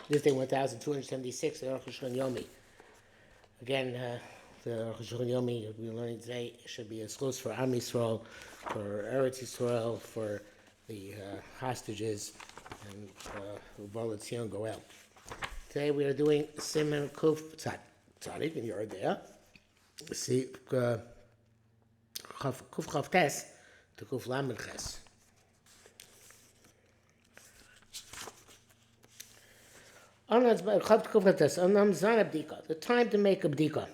This day 1276, the Arukh HaShulchan Yomi. Again, the Arukh HaShulchan Yomi we're learning today should be as close for Am Yisrael, for Eretz Yisrael, for the hostages, and Uval Tzion Goel. Today we are doing Siman Kuf Tzadik, and you're there. See, Kuf Chav Tes to Kuf Lamed Ches. The time to make a bdika.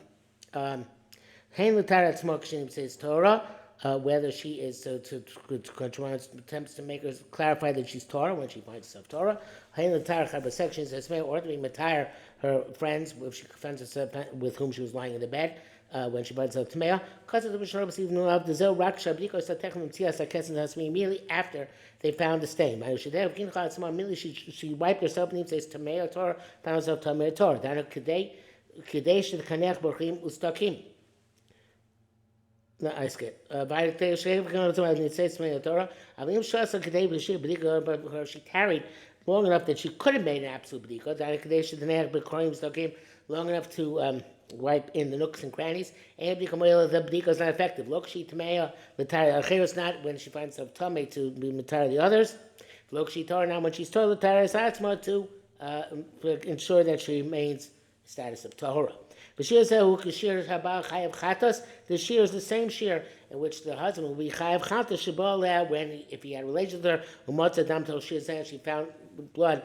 Says Torah, whether she is attempts to make her clarify that she's Torah when she finds herself Torah. Section says or to be matire her friends if she finds herself with whom she was lying in the bed. When she finds herself Tmeah, because of the Bishop immediately after they found the stain. She wiped herself and says Tmeah Torah, found herself Tmeah Torah. Then Kadesh the Kanech Borchim Ustakim. No, I skip. She tarried long enough that she could have made an absolute bdika. Long enough to wipe in the nooks and crannies, and the bdika is not effective. Look, she tameya l'tara is not when she finds herself tummy to be matara the others. Look, she torah now when she's torah l'tara is atzma to ensure that she remains status of tahora. The shear is the same shear in which the husband will be chayav chatas when if he had relations with her, she found blood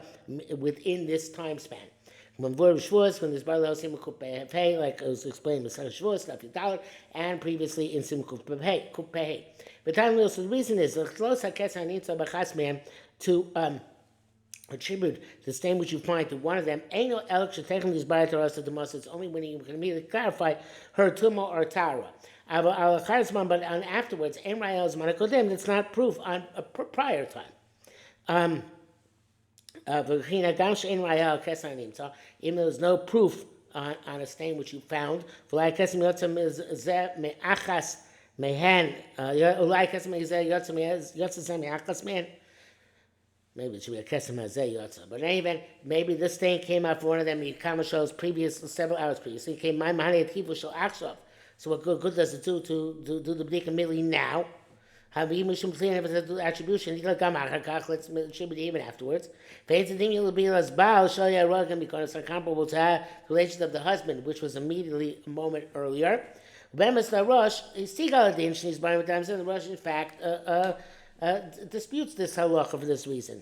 within this time span. When this like it was explained in the Shavuos, and previously in Simkuf Pei. But the reason is to attribute the stain which you find to one of them. It's only when you can immediately clarify her tumah or tara. But afterwards, that's not proof on a prior time. Even though there's no proof on a stain which you found, maybe it should be a kesem hazeh yotza. But in any event, maybe this stain came out for one of them. Yikama shows several hours previously. It came my mahani ativu shel achshav. So what good does it do to do the bdika immediately now? Have you mishum clean if it's an attribution? It should be even afterwards. Because it's comparable to the relations of the husband, which was immediately a moment earlier. The Rosh, in fact, disputes this halacha for this reason.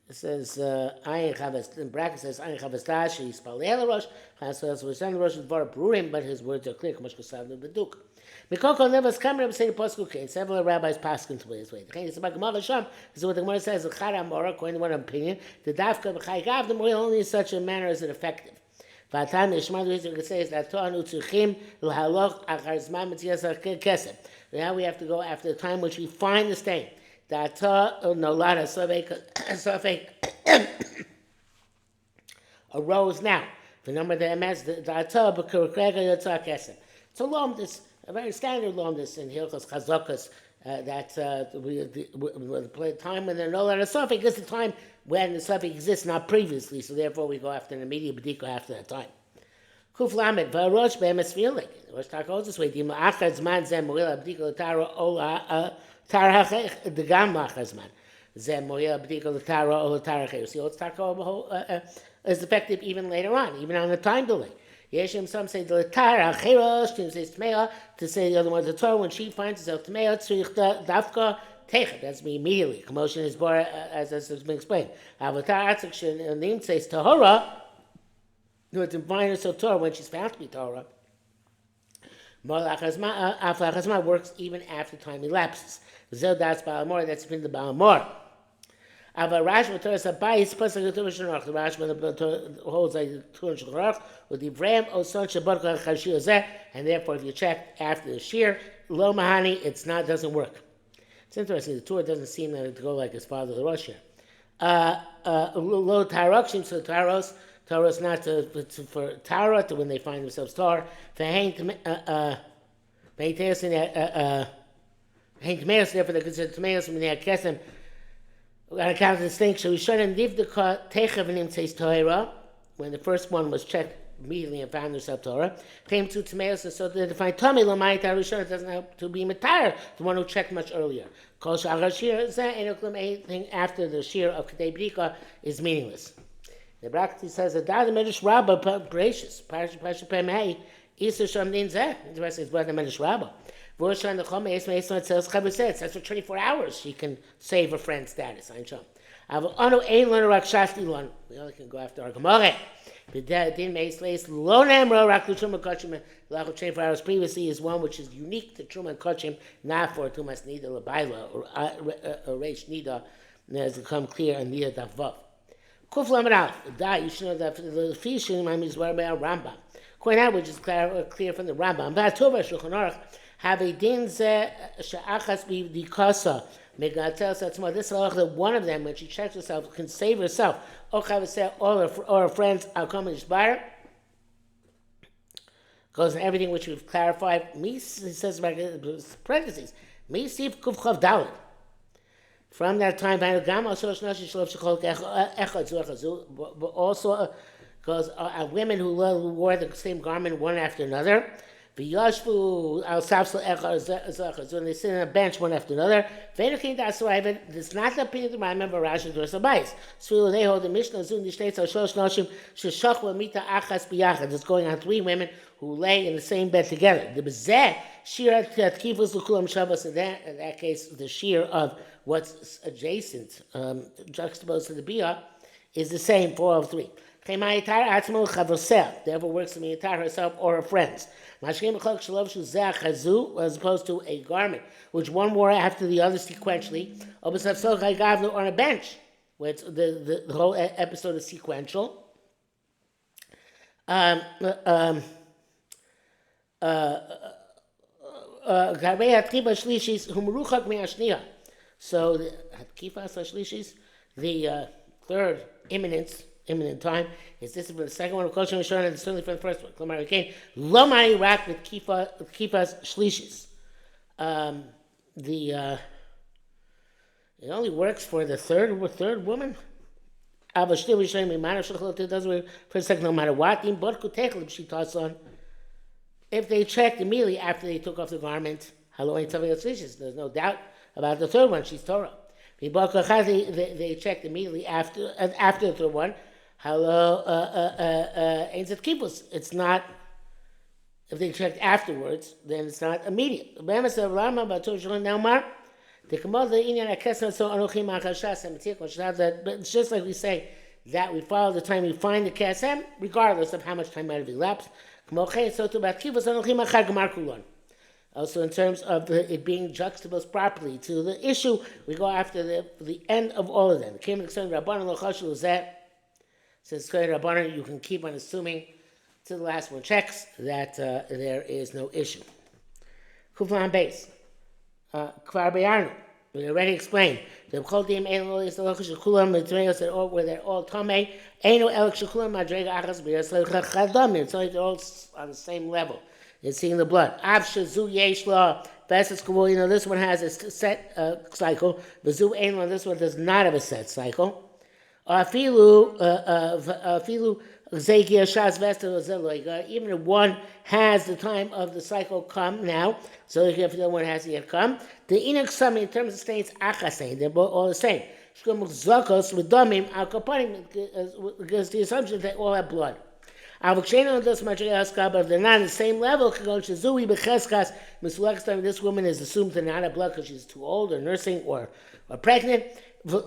It says, in brackets says, Ayin Chavas Dash, he's Palei Rosh, but his words are clear. Several rabbis pass into this way. This is what the Gemara says, according to one opinion, the dafka b'chai the oil only in such a manner is it effective. Now we have to go after the time which we find the stain. Arose now. The number of the MS, it's a lomdus, a very standard lomdus in Hilchos Chazokas, that the time when there are no lot of suffix is the time when the suffix exists, not previously, so therefore we go after an immediate b'dika after that time. Kuf lamed v'arosh be'emes feeling. Rosh Tak goes this way. Dima achad zman zem moil b'dika l'tara ola tara hachech degam achad zman zem moil b'dika l'tara ola tara hachech. See, Rosh Tak is effective even later on, even on the time delay. Yeshim, some say the l'tara hachech, some say tmeah, to say the other one the Torah when she finds herself tmeah tzrich dafka. That's me immediately. Commotion is bar as has been explained. Avatar Atzak name says Tahora. No, to find herself Torah when she's found to be Torah. Aflachazma works even after time elapses. Zel das Balamor, that's been the Balamor. Avarash Torah Sabayis plus the Torah Shanach. The Rash holds like Torah Shanach with the Vrem Oson Shabbat Chashir, and therefore if you check after the shear, Lo Mahani, it's not doesn't work. It's interesting, the Torah doesn't seem to go like his father, the Rosh here. Lo Tarokshim, so Taros not for Tara, to when they find themselves Tar. For Hain Tmeos, therefore they consider Tmeos from the Kesem, On account of the distinction, we shouldn't leave the techav and says Torah when the first one was checked immediately and found herself Torah. Came to tomatoes, and so to define Tommy Lamai Tarishon, it doesn't have to be Matar, the one who checked much earlier. Kol Shachar Shir, anything after the Shir of Kedei Brika is meaningless. The Brakti says that the Medrash Rabbah gracious, Parashat Pemei, Isa Sham Din Zeh. Interesting, it's about the Medrash Rabbah. V'oshan the Chom Eis Meis Not Says Chaber says that's for 24 hours she can save her friend's status. Ein Sham. Avo Anu Ein Lon Rak Shasti Lon. We only can go after our Gemara. Din Meis Leis Lo Nemro Rak L'Truma Kachim Lach 24 hours previously is one which is unique to Truma and Kachim, not for Tumas Nida L'Baila or Reish Nida, as it come clear in Nida Davav. Kuf Lamed Aleph. Da you should know that the Fishin is what about Rambam. Quite out, which is clear from the Rambam. V'atova Shulchan Aruch have a din ze she'achas b'dikasa megatel satzma. This halach that one of them, when she checks herself, can save herself. Or her friends are coming to Shbar. Goes in everything which we've clarified. He says about parentheses. Sif kuf chav dalet. From that time, also because women who wore the same garment one after another, when they sit on a bench one after another, it's not the opinion of my member Rashi Dorsal Bais. So they hold the Mishnah Zun states it's going on 3 women who lay in the same bed together. The Shir in that case, the shear of what's adjacent, juxtaposed to the Biyah, is the same for all 3. Therefore works to Miyatar herself or her friends. As opposed to a garment, which one wore after the other sequentially, or on a bench, where it's the whole episode is sequential. So the third imminent time is this from the second one of Kol Shem Yishon and certainly from the first one. Klomar again, Lomai rak with kifas shlishis. It only works for the third woman. It doesn't work for the second, no matter what. If they checked immediately after they took off the garment, there's no doubt about the third one. She's Torah. They checked immediately after the third one. It's not. If they checked afterwards, then it's not immediate. It's just like we say that we follow the time we find the kesem, regardless of how much time might have elapsed. Also, in terms of it being juxtaposed properly to the issue, we go after the end of all of them. Since Rabbanan, you can keep on assuming till the last one checks that there is no issue. Kuflan base. Kvar Bayarnu. We already explained. The B'chodim Elo is the Lochus Shekulam, the tomatoes where they're all Tomei. Eno Elk Shekulam, Madrega Achas B'yas Chadamim. So they're all on the same level. It's seeing the blood. Avshazu Yeshla, Vesas Kavul, this one has a set cycle. Bazu Einlan, this one does not have a set cycle. Afilu Zekia Shas Vesta Zeloiga, even if one has the time of the cycle come now, so if the other one hasn't yet come, the Enoch Sum in terms of states Achasein, they're both all the same. Zakos with Domim, Al Kapanim, because the assumption that they all have blood. But if they're not on the same level, this woman is assumed to not have blood because she's too old or nursing or pregnant. The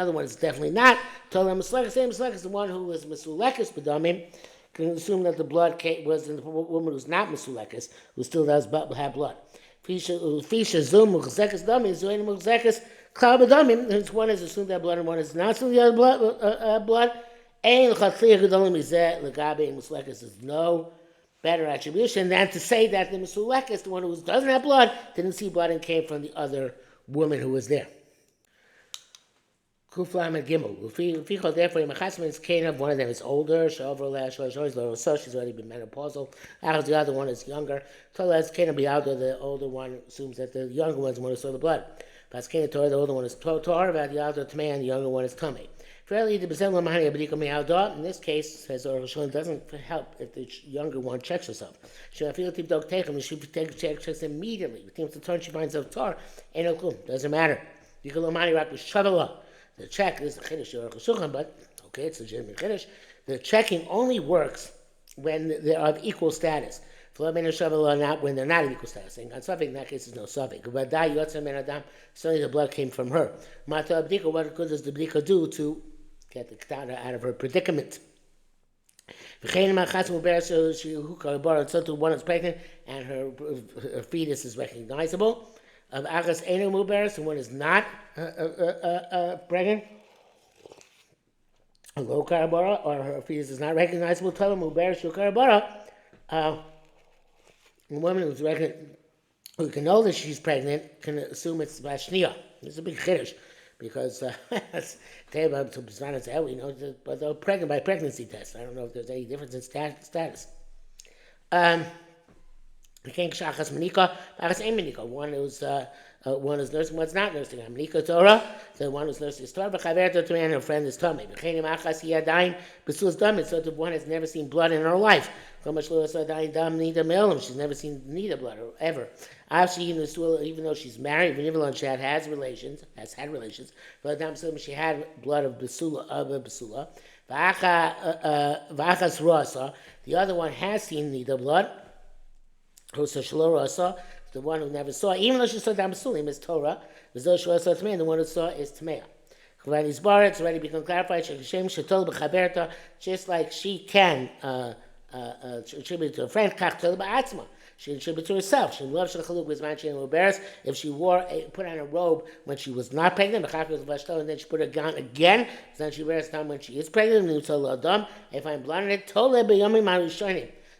other one is definitely not. The one who was Mesulekis B'damim can assume that the blood was in the woman who's not Mesulekis, who still does have blood. One is assumed to have blood and one is not assumed to have blood. There's no better attribution than to say that the Mesulekis, the one who doesn't have blood, didn't see blood and came from the other woman who was there. Kuflam and Gimel. Therefore, one of them is older. She's already been menopausal. The other one is younger. The older one assumes that the younger one is the one who saw the blood. Paskei Torah, the older one is Torah, about the other Tamei, and the younger one is Tamei. Fairly, the Bezel Lamani Abdika Me'aldot, in this case, says Arukh HaShulchan, doesn't help if the younger one checks herself. She feel tip dog take him, she checks immediately. With the turn, she finds out Tar, ain't no clue, doesn't matter. Bika Lamani Rak with Shavala. The check is the Chiddush of Arukh HaShulchan, but okay, it's a legitimate Chiddush. The checking only works when they're of equal status. Not when they're not of equal status. In that case, there's no suffix. But suddenly the blood came from her. What good does the bdika do to get the ketana out of her predicament? So to one is pregnant and her fetus is recognizable. Of achas eno muberes, and one is not pregnant. A low karabara, or her fetus is not recognizable. Tell them muberes shul karabara. A woman who's pregnant, who can know that she's pregnant, can assume it's bashnia. It's a big chiddush, because we know that, but they're pregnant by pregnancy test. I don't know if there's any difference in status. One is nursing, one's not nursing. Manika Torah, the one who's nursing is Torah, but Chaverta to and her friend is Tomei. So the one has never seen blood in her life. She's never seen neither blood ever. Even though she's married, she had relations, but she had blood of Basula. The other one has seen neither blood. The one who never saw, even though she saw Dam Basulim, is Torah. The one who saw is Tamea. It's already become clarified. Just like she can attribute to a friend, she can attribute to herself. She loves if she put on a robe when she was not pregnant, and then she put it on again, then she wears it on when she is pregnant. If I'm blind in it,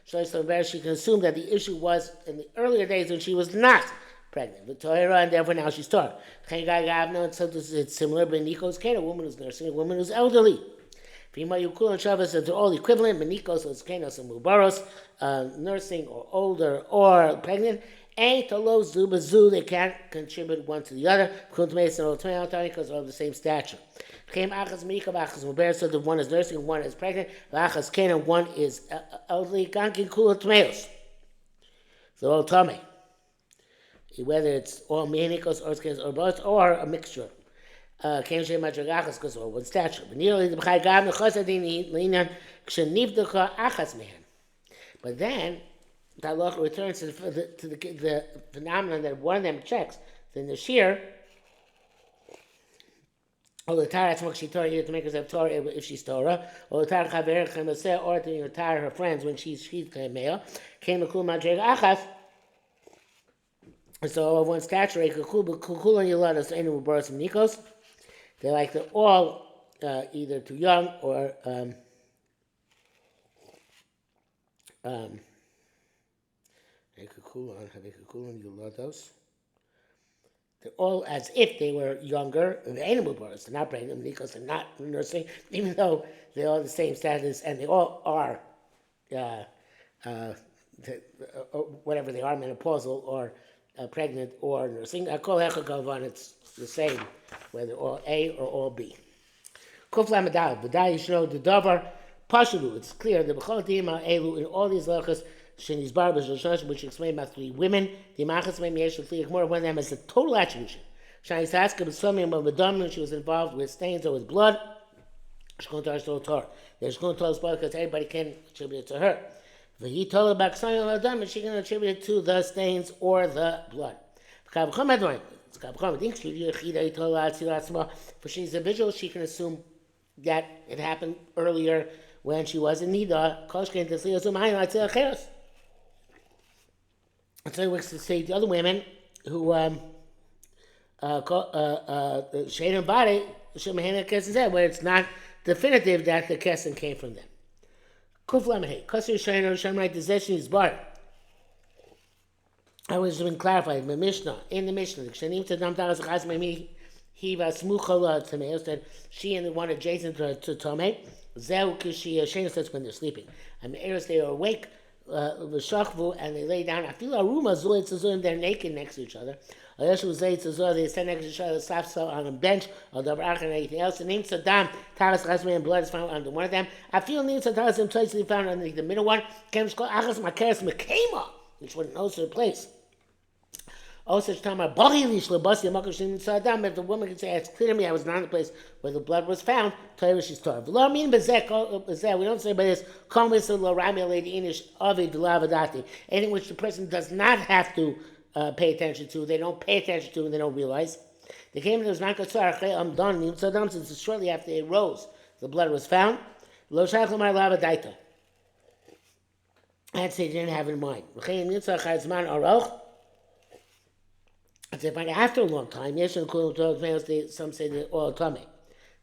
she can assume that the issue was in the earlier days when she was not pregnant. And therefore now she's taught. It's similar, but Nikos Kena, a woman who's nursing, a woman who's elderly. Female and Shabbos are all equivalent. Menikos, Kenos, and Mubaros, nursing or older or pregnant. They can't contribute one to the other because they're of the same stature. So the one is nursing, one is pregnant. One is elderly. So all tummy. Whether it's all menikos or both or a mixture. Because one stature. But then the halacha returns to the phenomenon that one of them checks. Then the shear, or the Torah, either to make herself Torah if she's Torah, or the Torah or to retire her friends when she's male. Came a kul madreg achas. So of one stature, they're like they're all either too young or they're all as if they were younger. The animal birds, they're not pregnant because they're not nursing, even though they're all the same status and they all are whatever they are, menopausal or pregnant or nursing. It's the same, whether all A or all B. The davar pashulu. It's clear the b'chol dima elu in all these lachas shenis barbas which explain about three women. The machas may be more. One of them is a total attribution. Shani Saska b'somim of the she was involved with stains or with blood. Shkon tar shol tar. There's shkon tar blood because everybody can attribute it to her. But he told her about something of and she can attribute it to the stains or the blood. For she's a visual, she can assume that it happened earlier when she was in Nida. So we say the other women who shade and body, where it's not definitive that the kesson came from them. I was been clarified in the Mishnah. In the Mishnah, that she and the one adjacent to Tomei, that's when they're sleeping. And they are awake, and they lay down. I feel aruma they're naked next to each other. Yeshua was late to Zor, they stand next to each other, so on a bench, or the Arach and anything else. And Nim Saddam, Taras Chasmei, and blood is found under one of them. I feel Nim Saddam is twice found underneath the middle one. Kems called Achas Makeres Mekema, which wouldn't also replace. Oh, such time, if the woman can say, it's clear to me, I was not in the place where the blood was found, tell her she's Torah. We don't say by this, anything which the person does not have to pay attention to, they don't pay attention to, and they don't realize. They came to the done, since shortly after they rose, the blood was found. I'd say they didn't have it in mind. They find after a long time, some say they're all tummy.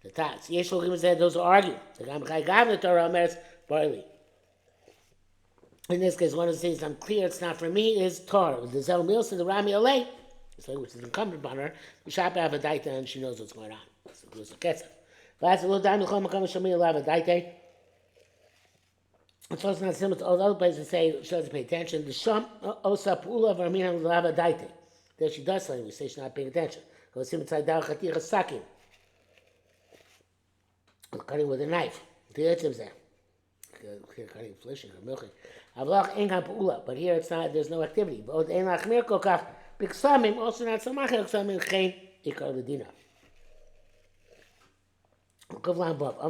The tats. Those who argue. In this case, one of the things I'm clear it's not for me is Torah. The Zel Mills to the Rami Alei, which is incumbent upon her, the shop have a daita and she knows what's going on. So there's a ketzer. Last a little time, have a daita. It's also not similar to all the other places that say she doesn't pay attention. The Sham Osa Pula of Armina will have a daita. That she does something, we say she's not paying attention. Cutting with a knife. Cutting flesh or milking. But here it's not, there's no activity. Also not so much I'm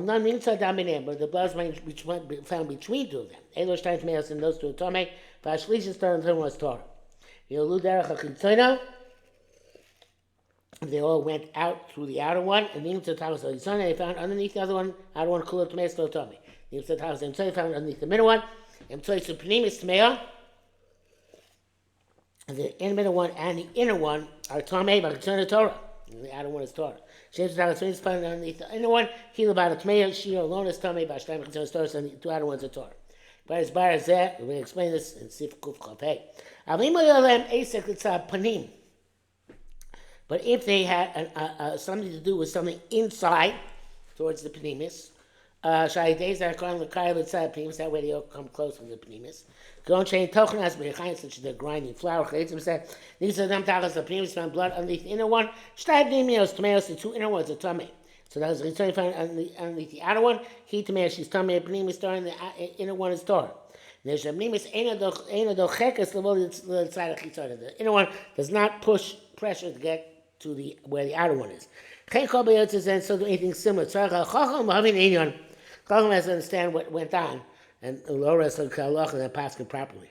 not mean to dominate, but the blood which be found between two of them. Elosh times males and those two Tome, Vashlish turn was Torah. They all went out through the outer one, and they found underneath the other one, outer one, Kula Tmei Sto Tome. They found underneath the middle one, and so it's the Pnimis Tmea. The middle one and the inner one are Tome, but Ketzoina Torah. And the outer one is Torah. James is found underneath the inner one, Hila Bada Tmea, she alone is Tome, Bashtaim Ketzoina Torah, and the two outer ones are Torah. But as far as that, we're going to explain this in Sif Kuf Chafei. But if they had something to do with something inside, towards the pnimis, that way they all come close to the pnimis. Such as they're grinding flour. These are them tagas the pnimis found blood underneath the inner one. The two inner ones are tummy. So that was the found underneath the outer one. He tummy, she's tummy, pnimis star, and the inner one is Torah. The inner one does not push pressure to get to where the outer one is. And so do anything similar. Chacham has to understand what went on, and Laura said Kalach and pass it properly.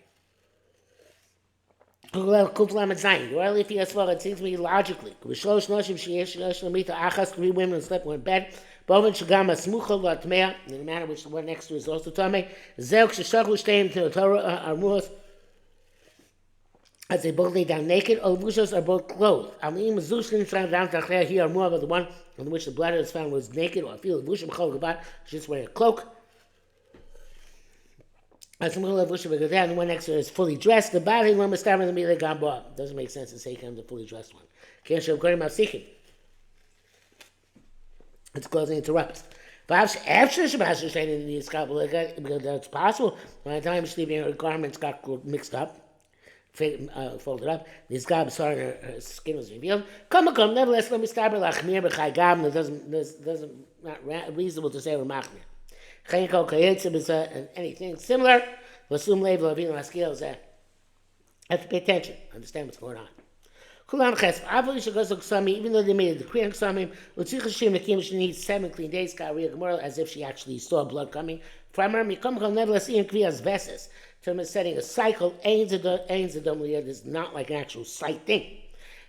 If he has it seems to me logically. 3 women slept in bed. In the manner which the one next to is also Tameh. As they both lay down naked, or Vushos are both clothed. Here are more of the one in which the blood is found was naked, or feel Vushim Chol just wearing a cloak. As the one next to it is fully dressed. The body one was starving the Gamba. Doesn't make sense to say he comes a fully dressed one. Can't show Gorim Asikim. It's closing interrupts. Perhaps after Shabbat in the scalpel, because that's possible. By the time sleeping, her garments got mixed up, folded up. This guy saw her skin was revealed. Come, nevertheless, let me start with Lachmir b'Chai Gam. It doesn't not reasonable to say we're Machmir. Chayin Kol Kayetzim is anything similar. Vasum Lev Lavin Laskil is have to pay attention, understand what's going on. Even though they made a decree on Ksamim, she needs 7 clean days, as if she actually saw blood coming from her. Nevertheless, in Kriyas Veses, term is setting a cycle, is not like an actual sight thing.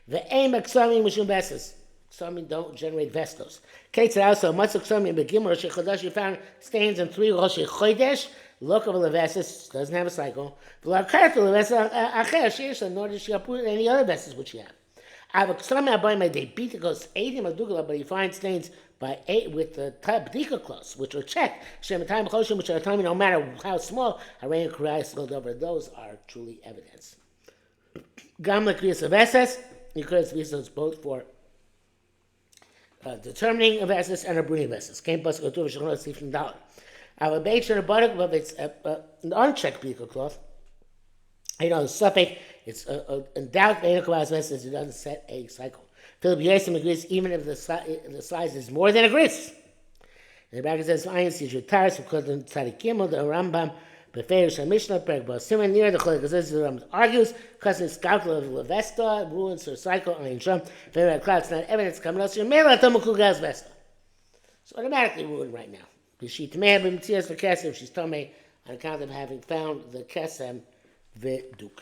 The aim of Ksamim Mishum Veses. Ksamim don't generate vestos. Ketzah also, Matzah Ksamim Begimor, Shechodash, you found stains in 3 Rosh Chodesh. Look of the Veses, doesn't have a cycle. Nor does she put any other Veses which she have. I have some by my day beat it goes 80 Madugala, but you find stains by 8 with the Bdika clothes, which are checked. Which are timing no matter how small, Arayan Kriyas over. Those are truly evidence. Gamla Kriyas of Veses, you could have both for determining a Veses and a bringing Veses. Came plus go to $1. I have a bait and a buttock, but it's an unchecked Bdika cloth. Suffolk, it's in doubt, says it doesn't set a cycle. Philip Yosem agrees even if the size is more than a gris. And the bracket says, Ayin Sijur Taris, according to Tzadik Gimel, the Rambam, Beferish HaMishnah, Perek Ba'asimen, near the Cholik, because the Rambam argues, because it's calcul of Levesta, ruins her cycle, Ayin Sham, Very Cloud, it's not evidence coming else, your Mela Tomakugas Vesta. So automatically ruined right now. Because she Tameh B'Mtzias V'Kesem, she's Tomei on account of having found the Kesem V'Duk.